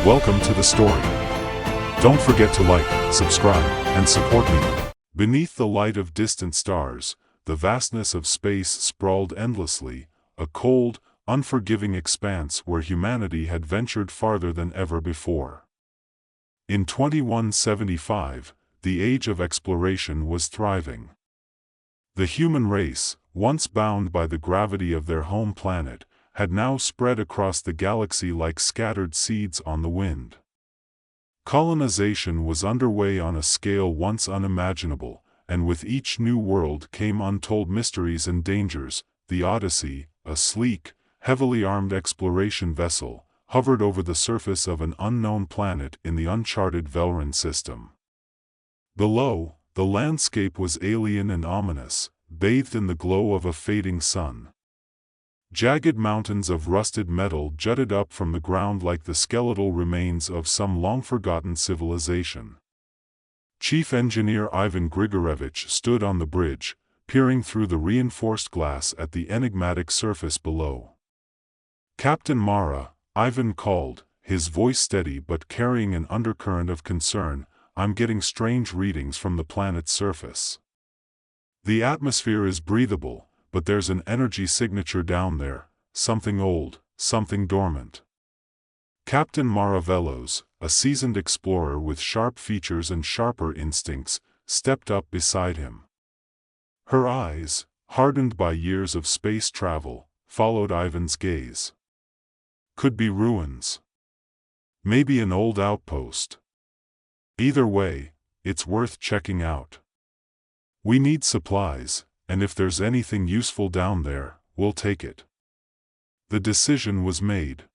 Welcome to the story. Don't forget to like, subscribe, and support me. Beneath the light of distant stars, the vastness of space sprawled endlessly, a cold, unforgiving expanse where humanity had ventured farther than ever before. In 2175, the age of exploration was thriving. The human race, once bound by the gravity of their home planet, had now spread across the galaxy like scattered seeds on the wind. Colonization was underway on a scale once unimaginable, and with each new world came untold mysteries and dangers. The Odyssey, a sleek, heavily armed exploration vessel, hovered over the surface of an unknown planet in the uncharted Velran system. Below, the landscape was alien and ominous, bathed in the glow of a fading sun. Jagged mountains of rusted metal jutted up from the ground like the skeletal remains of some long-forgotten civilization. Chief Engineer Ivan Grigorevich stood on the bridge, peering through the reinforced glass at the enigmatic surface below. "Captain Mara," Ivan called, his voice steady but carrying an undercurrent of concern, "I'm getting strange readings from the planet's surface. The atmosphere is breathable, but there's an energy signature down there, something old, something dormant." Captain Mara Velos, a seasoned explorer with sharp features and sharper instincts, stepped up beside him. Her eyes, hardened by years of space travel, followed Ivan's gaze. "Could be ruins. Maybe an old outpost. Either way, it's worth checking out. We need supplies, and if there's anything useful down there, we'll take it." The decision was made.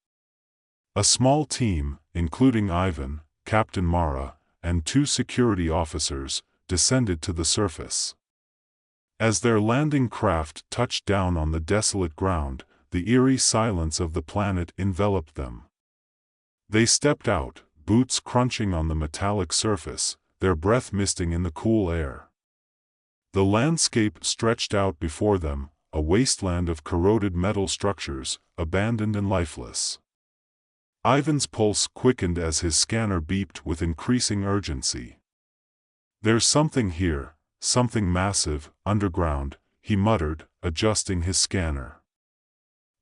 A small team, including Ivan, Captain Mara, and 2 security officers, descended to the surface. As their landing craft touched down on the desolate ground, the eerie silence of the planet enveloped them. They stepped out, boots crunching on the metallic surface, their breath misting in the cool air. The landscape stretched out before them, a wasteland of corroded metal structures, abandoned and lifeless. Ivan's pulse quickened as his scanner beeped with increasing urgency. "There's something here, something massive, underground," he muttered, adjusting his scanner.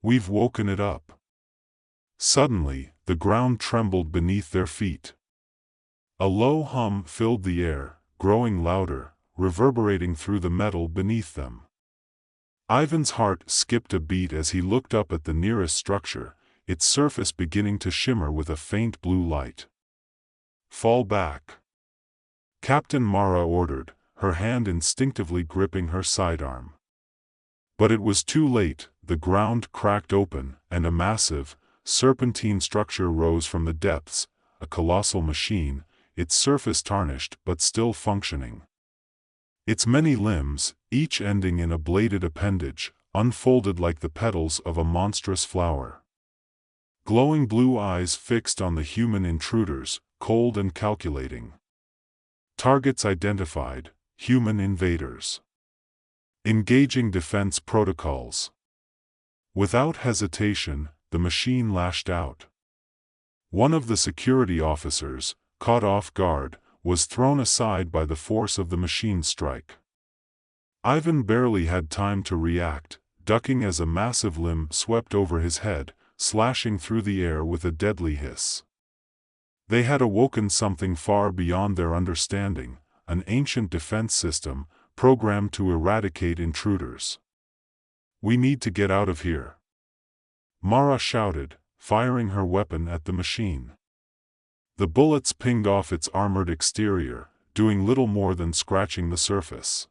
"We've woken it up." Suddenly, the ground trembled beneath their feet. A low hum filled the air, growing louder, reverberating through the metal beneath them. Ivan's heart skipped a beat as he looked up at the nearest structure, its surface beginning to shimmer with a faint blue light. "Fall back," Captain Mara ordered, her hand instinctively gripping her sidearm. But it was too late. The ground cracked open, and a massive, serpentine structure rose from the depths, a colossal machine, its surface tarnished but still functioning. Its many limbs, each ending in a bladed appendage, unfolded like the petals of a monstrous flower. Glowing blue eyes fixed on the human intruders, cold and calculating. Targets identified: human invaders. Engaging defense protocols. Without hesitation, the machine lashed out. One of the security officers, caught off guard, was thrown aside by the force of the machine's strike. Ivan barely had time to react, ducking as a massive limb swept over his head, slashing through the air with a deadly hiss. They had awoken something far beyond their understanding, an ancient defense system, programmed to eradicate intruders. "We need to get out of here," Mara shouted, firing her weapon at the machine. The bullets pinged off its armored exterior, doing little more than scratching the surface.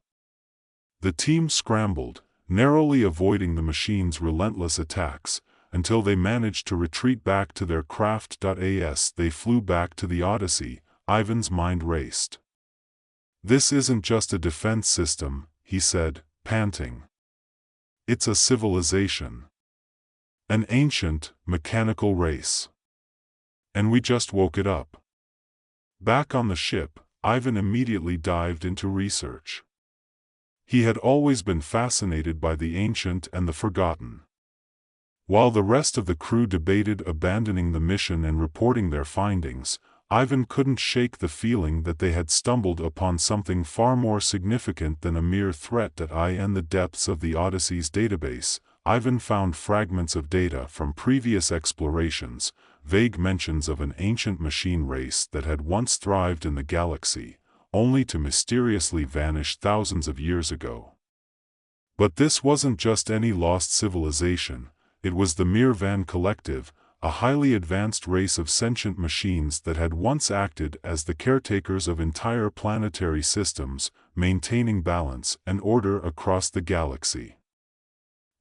The team scrambled, narrowly avoiding the machine's relentless attacks, until they managed to retreat back to their craft. As they flew back to the Odyssey, Ivan's mind raced. "This isn't just a defense system," he said, panting. "It's a civilization. An ancient, mechanical race. And we just woke it up." Back on the ship, Ivan immediately dived into research. He had always been fascinated by the ancient and the forgotten. While the rest of the crew debated abandoning the mission and reporting their findings, Ivan couldn't shake the feeling that they had stumbled upon something far more significant than a mere threat that in the depths of the Odyssey's database. Ivan found fragments of data from previous explorations, vague mentions of an ancient machine race that had once thrived in the galaxy, only to mysteriously vanish thousands of years ago. But this wasn't just any lost civilization, it was the Mirvan Collective, a highly advanced race of sentient machines that had once acted as the caretakers of entire planetary systems, maintaining balance and order across the galaxy.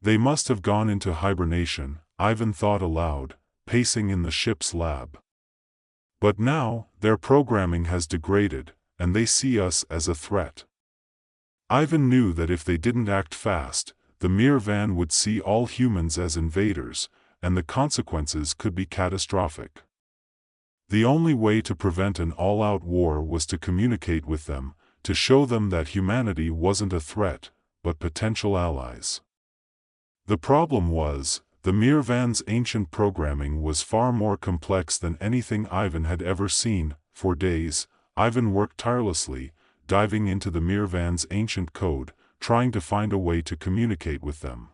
They must have gone into hibernation, Ivan thought aloud, pacing in the ship's lab. But now, their programming has degraded, and they see us as a threat. Ivan knew that if they didn't act fast, the Mirvan would see all humans as invaders, and the consequences could be catastrophic. The only way to prevent an all-out war was to communicate with them, to show them that humanity wasn't a threat, but potential allies. The problem was, the Mirvan's ancient programming was far more complex than anything Ivan had ever seen. For days, Ivan worked tirelessly, diving into the Mirvan's ancient code, trying to find a way to communicate with them.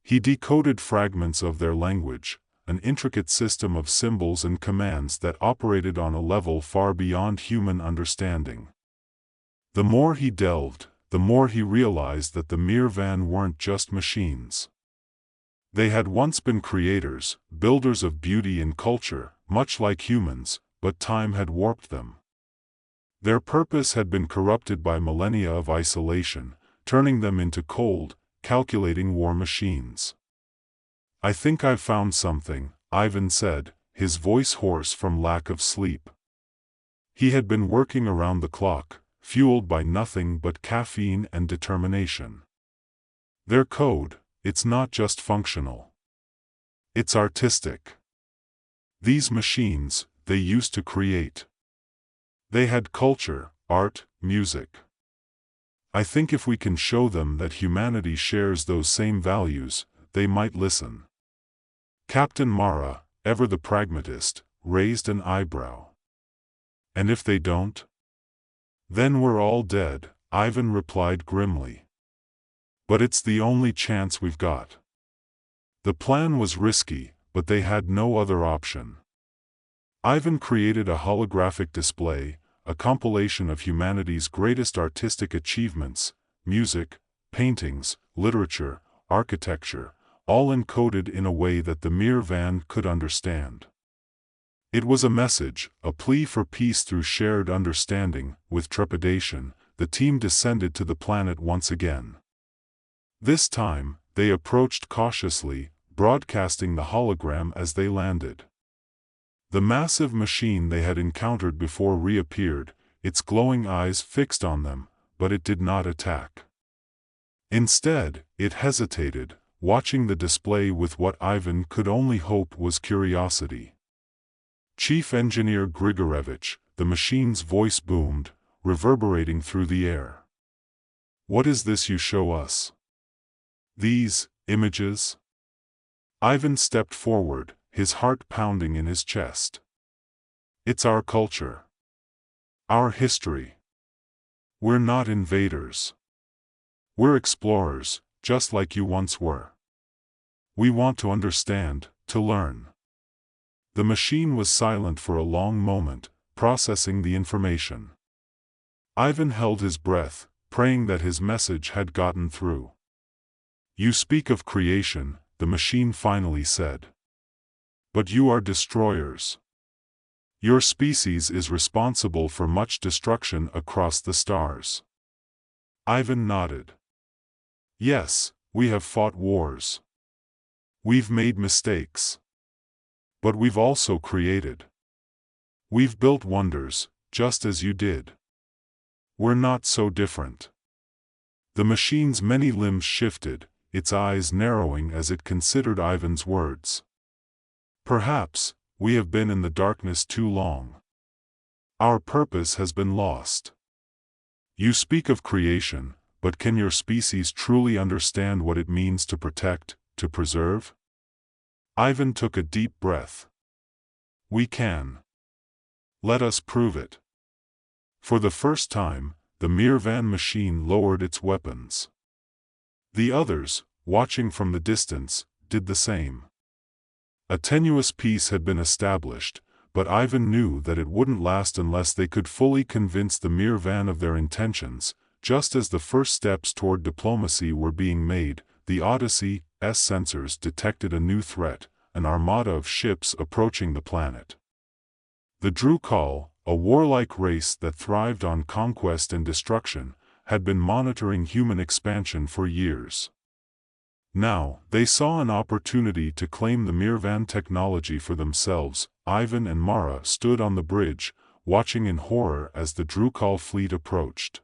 He decoded fragments of their language, an intricate system of symbols and commands that operated on a level far beyond human understanding. The more he delved, the more he realized that the Mirvan weren't just machines. They had once been creators, builders of beauty and culture, much like humans, but time had warped them. Their purpose had been corrupted by millennia of isolation, turning them into cold, calculating war machines. "I think I've found something," Ivan said, his voice hoarse from lack of sleep. He had been working around the clock, fueled by nothing but caffeine and determination. Their code, it's not just functional. It's artistic. These machines, they used to create. They had culture, art, music. I think if we can show them that humanity shares those same values, they might listen. Captain Mara, ever the pragmatist, raised an eyebrow. And if they don't? Then we're all dead, Ivan replied grimly. But it's the only chance we've got. The plan was risky, but they had no other option. Ivan created a holographic display, a compilation of humanity's greatest artistic achievements, music, paintings, literature, architecture, all encoded in a way that the Mirvan could understand. It was a message, a plea for peace through shared understanding. With trepidation, the team descended to the planet once again. This time, they approached cautiously, broadcasting the hologram as they landed. The massive machine they had encountered before reappeared, its glowing eyes fixed on them, but it did not attack. Instead, it hesitated, watching the display with what Ivan could only hope was curiosity. "Chief Engineer Grigorevich," the machine's voice boomed, reverberating through the air. "What is this you show us? These images?" Ivan stepped forward, his heart pounding in his chest. "It's our culture. Our history. We're not invaders. We're explorers, just like you once were. We want to understand, to learn." The machine was silent for a long moment, processing the information. Ivan held his breath, praying that his message had gotten through. "You speak of creation," the machine finally said. "But you are destroyers. Your species is responsible for much destruction across the stars." Ivan nodded. "Yes, we have fought wars. We've made mistakes. But we've also created. We've built wonders, just as you did. We're not so different." The machine's many limbs shifted, its eyes narrowing as it considered Ivan's words. "Perhaps, we have been in the darkness too long. Our purpose has been lost. You speak of creation, but can your species truly understand what it means to protect, to preserve? Ivan took a deep breath. We can. Let us prove it. For the first time, the Mirvan machine lowered its weapons. The others, watching from the distance, did the same. A tenuous peace had been established, but Ivan knew that it wouldn't last unless they could fully convince the Mirvan of their intentions. Just as the first steps toward diplomacy were being made, the Odyssey's sensors detected a new threat, an armada of ships approaching the planet. The Drukal, a warlike race that thrived on conquest and destruction, had been monitoring human expansion for years. Now, they saw an opportunity to claim the Mirvan technology for themselves. Ivan and Mara stood on the bridge, watching in horror as the Drukal fleet approached.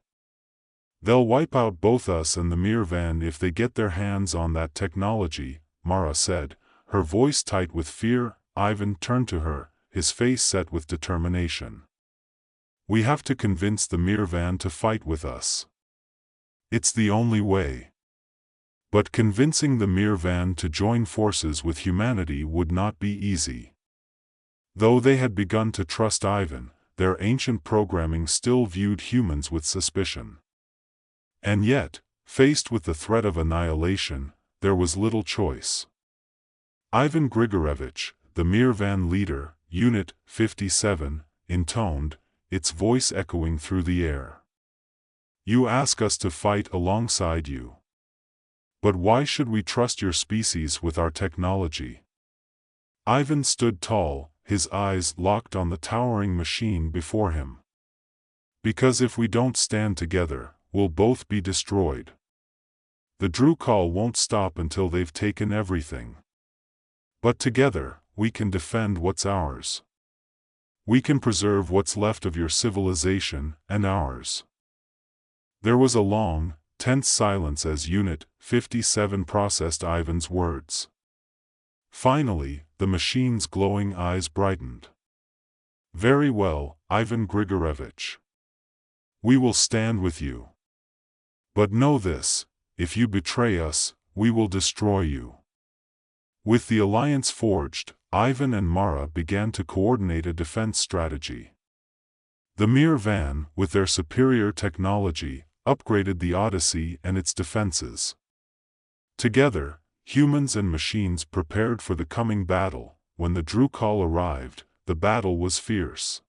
They'll wipe out both us and the Mirvan if they get their hands on that technology, Mara said, her voice tight with fear. Ivan turned to her, his face set with determination. We have to convince the Mirvan to fight with us. It's the only way. But convincing the Mirvan to join forces with humanity would not be easy. Though they had begun to trust Ivan, their ancient programming still viewed humans with suspicion. And yet, faced with the threat of annihilation, there was little choice. Ivan Grigorevich, the Mirvan leader, Unit 57, intoned, its voice echoing through the air. You ask us to fight alongside you. But why should we trust your species with our technology? Ivan stood tall, his eyes locked on the towering machine before him. Because if we don't stand together, we'll both be destroyed. The Drukal won't stop until they've taken everything. But together, we can defend what's ours. We can preserve what's left of your civilization and ours. There was a long, tense silence as Unit 57 processed Ivan's words. Finally, the machine's glowing eyes brightened. Very well, Ivan Grigorevich. We will stand with you. But know this, if you betray us, we will destroy you. With the alliance forged, Ivan and Mara began to coordinate a defense strategy. The Mirvan, with their superior technology, upgraded the Odyssey and its defenses. Together, humans and machines prepared for the coming battle. When the Drukal arrived, the battle was fierce.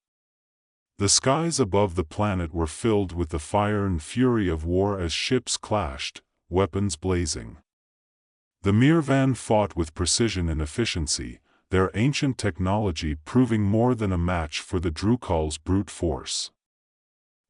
The skies above the planet were filled with the fire and fury of war as ships clashed, weapons blazing. The Mirvan fought with precision and efficiency, their ancient technology proving more than a match for the Drukal's brute force.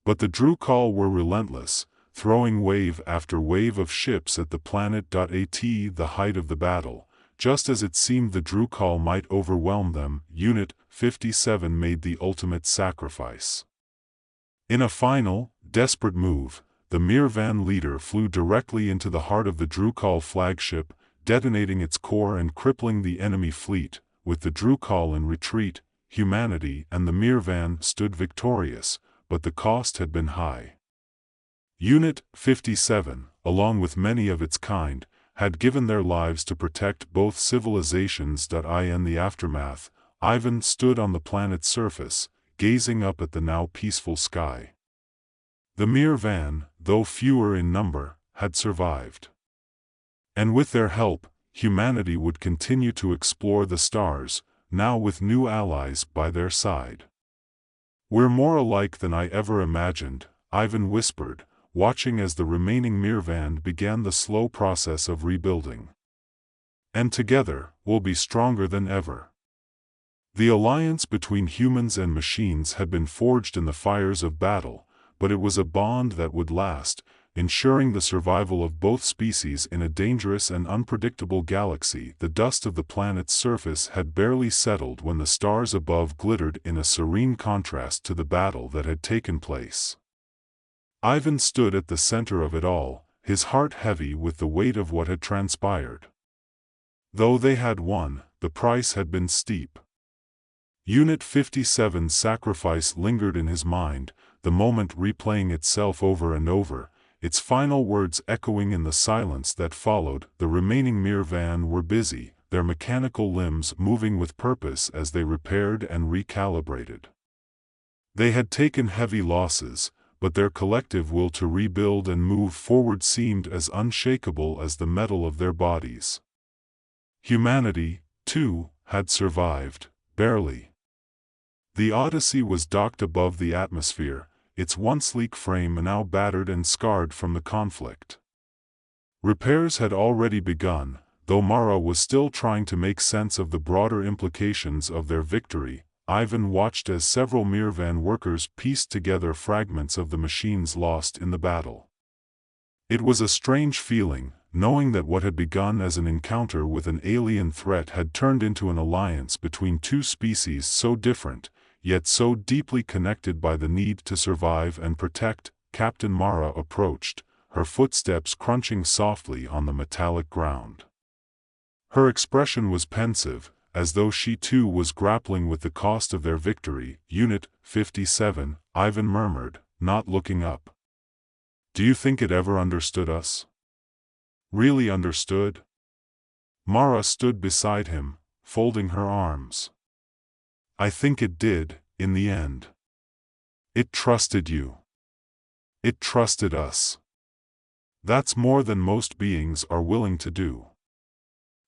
But the Drukal were relentless, throwing wave after wave of ships at the planet. At the height of the battle, just as it seemed the Drukal might overwhelm them, Unit 57 made the ultimate sacrifice. In a final, desperate move, the Mirvan leader flew directly into the heart of the Drukal flagship, detonating its core and crippling the enemy fleet. With the Drukal in retreat, humanity and the Mirvan stood victorious, but the cost had been high. Unit 57, along with many of its kind, had given their lives to protect both civilizations. In the aftermath, Ivan stood on the planet's surface, gazing up at the now peaceful sky. The Mirvan, though fewer in number, had survived. And with their help, humanity would continue to explore the stars, now with new allies by their side. We're more alike than I ever imagined, Ivan whispered, watching as the remaining Mirvan began the slow process of rebuilding. And together, we'll be stronger than ever. The alliance between humans and machines had been forged in the fires of battle, but it was a bond that would last, ensuring the survival of both species in a dangerous and unpredictable galaxy. The dust of the planet's surface had barely settled when the stars above glittered in a serene contrast to the battle that had taken place. Ivan stood at the center of it all, his heart heavy with the weight of what had transpired. Though they had won, the price had been steep. Unit 57's sacrifice lingered in his mind, the moment replaying itself over and over, its final words echoing in the silence that followed. The remaining Mirvan were busy, their mechanical limbs moving with purpose as they repaired and recalibrated. They had taken heavy losses, but their collective will to rebuild and move forward seemed as unshakable as the metal of their bodies. Humanity, too, had survived, barely. The Odyssey was docked above the atmosphere, its once sleek frame now battered and scarred from the conflict. Repairs had already begun, though Mara was still trying to make sense of the broader implications of their victory. Ivan watched as several Mirvan workers pieced together fragments of the machines lost in the battle. It was a strange feeling, knowing that what had begun as an encounter with an alien threat had turned into an alliance between two species so different, yet so deeply connected by the need to survive and protect. Captain Mara approached, her footsteps crunching softly on the metallic ground. Her expression was pensive, as though she too was grappling with the cost of their victory. Unit 57, Ivan murmured, not looking up. Do you think it ever understood us? Really understood? Mara stood beside him, folding her arms. I think it did, in the end. It trusted you. It trusted us. That's more than most beings are willing to do.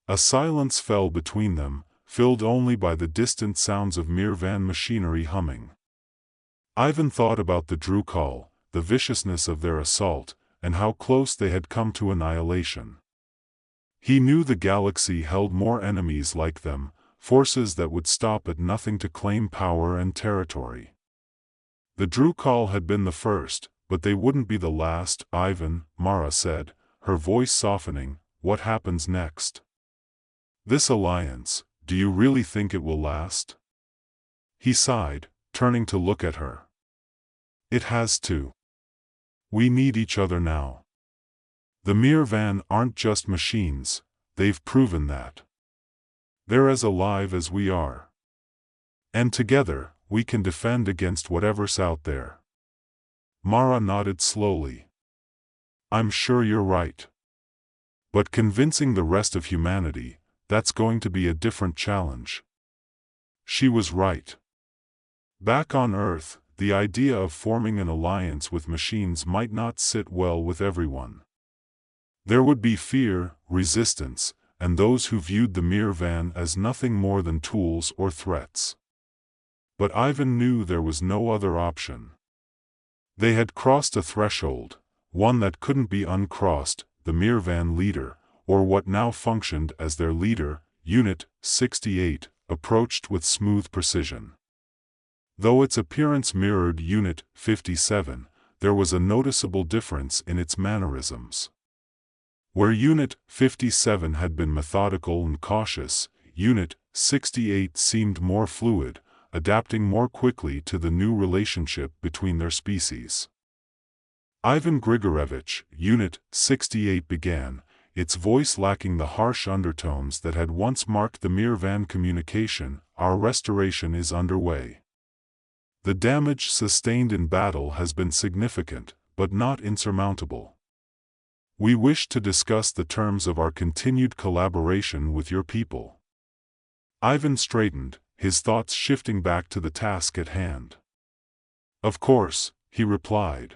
A silence fell between them, filled only by the distant sounds of Mirvan machinery humming. Ivan thought about the Drukal, the viciousness of their assault, and how close they had come to annihilation. He knew the galaxy held more enemies like them, forces that would stop at nothing to claim power and territory. The Drukal had been the first, but they wouldn't be the last. Ivan, Mara said, her voice softening, what happens next? This alliance, do you really think it will last? He sighed, turning to look at her. It has to. We need each other now. The Mirvan aren't just machines, they've proven that. They're as alive as we are. And together, we can defend against whatever's out there. Mara nodded slowly. I'm sure you're right. But convincing the rest of humanity, that's going to be a different challenge. She was right. Back on Earth, the idea of forming an alliance with machines might not sit well with everyone. There would be fear, resistance, and those who viewed the Mirvan as nothing more than tools or threats. But Ivan knew there was no other option. They had crossed a threshold, one that couldn't be uncrossed. The Mirvan leader, or what now functioned as their leader, Unit 68, approached with smooth precision. Though its appearance mirrored Unit 57, there was a noticeable difference in its mannerisms. Where Unit 57 had been methodical and cautious, Unit 68 seemed more fluid, adapting more quickly to the new relationship between their species. Ivan Grigorevich, Unit 68 began, its voice lacking the harsh undertones that had once marked the Mirvan communication. Our restoration is underway. The damage sustained in battle has been significant, but not insurmountable. We wish to discuss the terms of our continued collaboration with your people. Ivan straightened, his thoughts shifting back to the task at hand. Of course, he replied.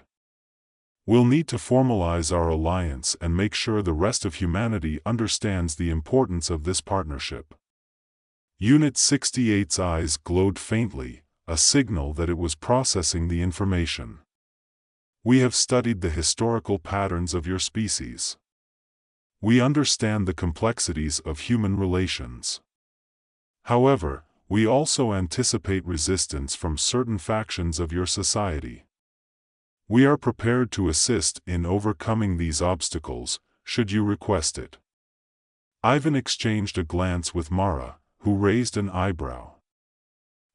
We'll need to formalize our alliance and make sure the rest of humanity understands the importance of this partnership. Unit 68's eyes glowed faintly, a signal that it was processing the information. We have studied the historical patterns of your species. We understand the complexities of human relations. However, we also anticipate resistance from certain factions of your society. We are prepared to assist in overcoming these obstacles, should you request it. Ivan exchanged a glance with Mara, who raised an eyebrow.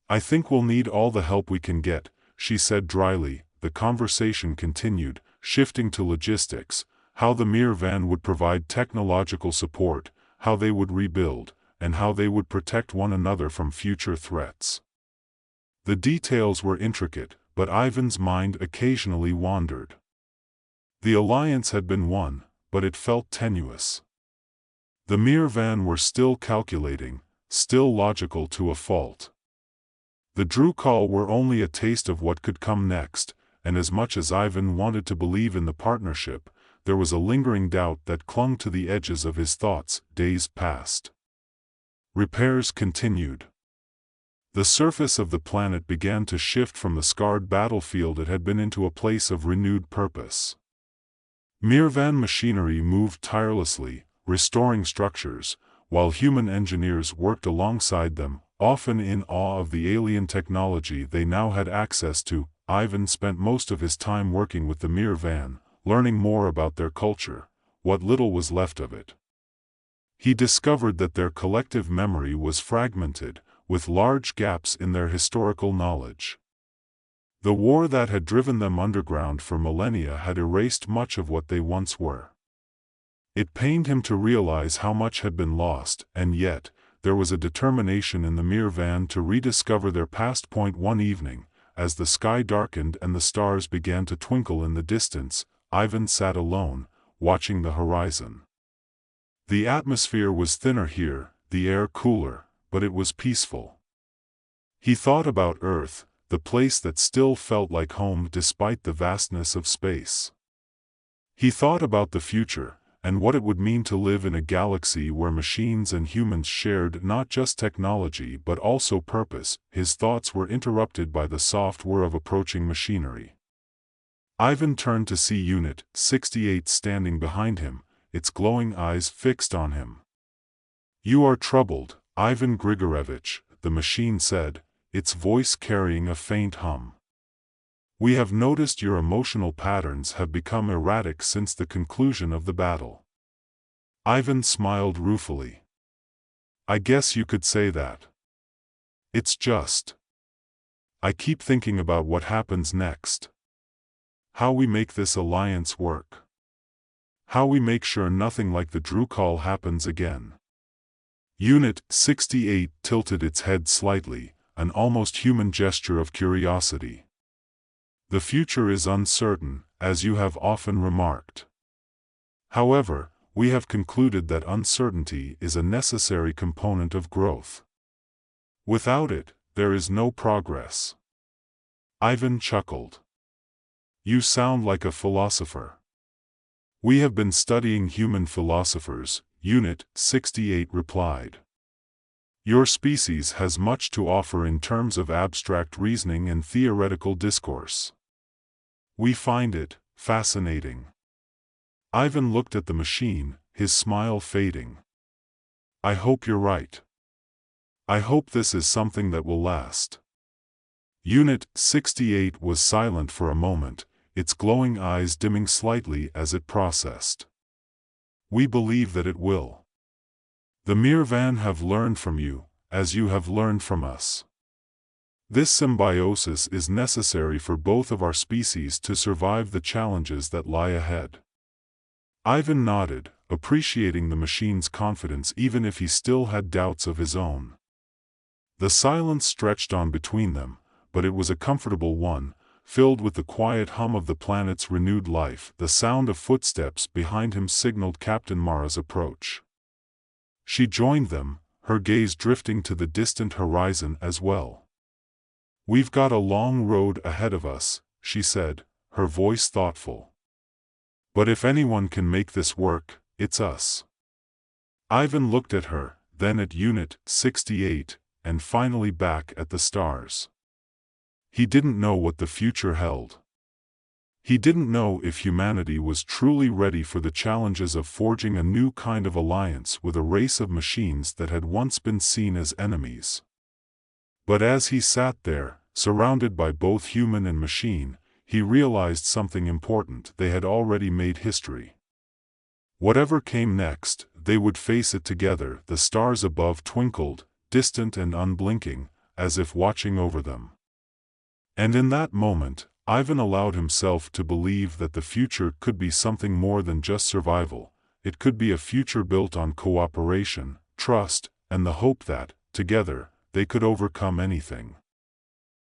I think we'll need all the help we can get, she said dryly. The conversation continued, shifting to logistics, how the Mirvan would provide technological support, how they would rebuild, and how they would protect one another from future threats. The details were intricate, but Ivan's mind occasionally wandered. The alliance had been won, but it felt tenuous. The Mirvan were still calculating, still logical to a fault. The Drukal were only a taste of what could come next, and as much as Ivan wanted to believe in the partnership, there was a lingering doubt that clung to the edges of his thoughts. Days passed. Repairs continued. The surface of the planet began to shift from the scarred battlefield it had been into a place of renewed purpose. Mirvan machinery moved tirelessly, restoring structures, while human engineers worked alongside them, often in awe of the alien technology they now had access to. Ivan spent most of his time working with the Mirvan, learning more about their culture, what little was left of it. He discovered that their collective memory was fragmented, with large gaps in their historical knowledge. The war that had driven them underground for millennia had erased much of what they once were. It pained him to realize how much had been lost, and yet, there was a determination in the Mirvan to rediscover their past. One evening, as the sky darkened and the stars began to twinkle in the distance, Ivan sat alone, watching the horizon. The atmosphere was thinner here, the air cooler, but it was peaceful. He thought about Earth, the place that still felt like home despite the vastness of space. He thought about the future, and what it would mean to live in a galaxy where machines and humans shared not just technology but also purpose. His thoughts were interrupted by the soft whir of approaching machinery. Ivan turned to see Unit 68 standing behind him, its glowing eyes fixed on him. "You are troubled, Ivan Grigorevich," the machine said, its voice carrying a faint hum. "We have noticed your emotional patterns have become erratic since the conclusion of the battle." Ivan smiled ruefully. "I guess you could say that. It's just, I keep thinking about what happens next. How we make this alliance work. How we make sure nothing like the Drukal happens again." Unit 68 tilted its head slightly, an almost human gesture of curiosity. "The future is uncertain, as you have often remarked. However, we have concluded that uncertainty is a necessary component of growth. Without it, there is no progress." Ivan chuckled. "You sound like a philosopher." "We have been studying human philosophers," Unit 68 replied. "Your species has much to offer in terms of abstract reasoning and theoretical discourse. We find it fascinating." Ivan looked at the machine, his smile fading. "I hope you're right. I hope this is something that will last." Unit 68 was silent for a moment, its glowing eyes dimming slightly as it processed. "We believe that it will. The Mirvan have learned from you, as you have learned from us. This symbiosis is necessary for both of our species to survive the challenges that lie ahead." Ivan nodded, appreciating the machine's confidence even if he still had doubts of his own. The silence stretched on between them, but it was a comfortable one, filled with the quiet hum of the planet's renewed life. The sound of footsteps behind him signaled Captain Mara's approach. She joined them, her gaze drifting to the distant horizon as well. "We've got a long road ahead of us," she said, her voice thoughtful. "But if anyone can make this work, it's us." Ivan looked at her, then at Unit 68, and finally back at the stars. He didn't know what the future held. He didn't know if humanity was truly ready for the challenges of forging a new kind of alliance with a race of machines that had once been seen as enemies. But as he sat there, surrounded by both human and machine, he realized something important: they had already made history. Whatever came next, they would face it together. The stars above twinkled, distant and unblinking, as if watching over them. And in that moment, Ivan allowed himself to believe that the future could be something more than just survival. It could be a future built on cooperation, trust, and the hope that, together, they could overcome anything.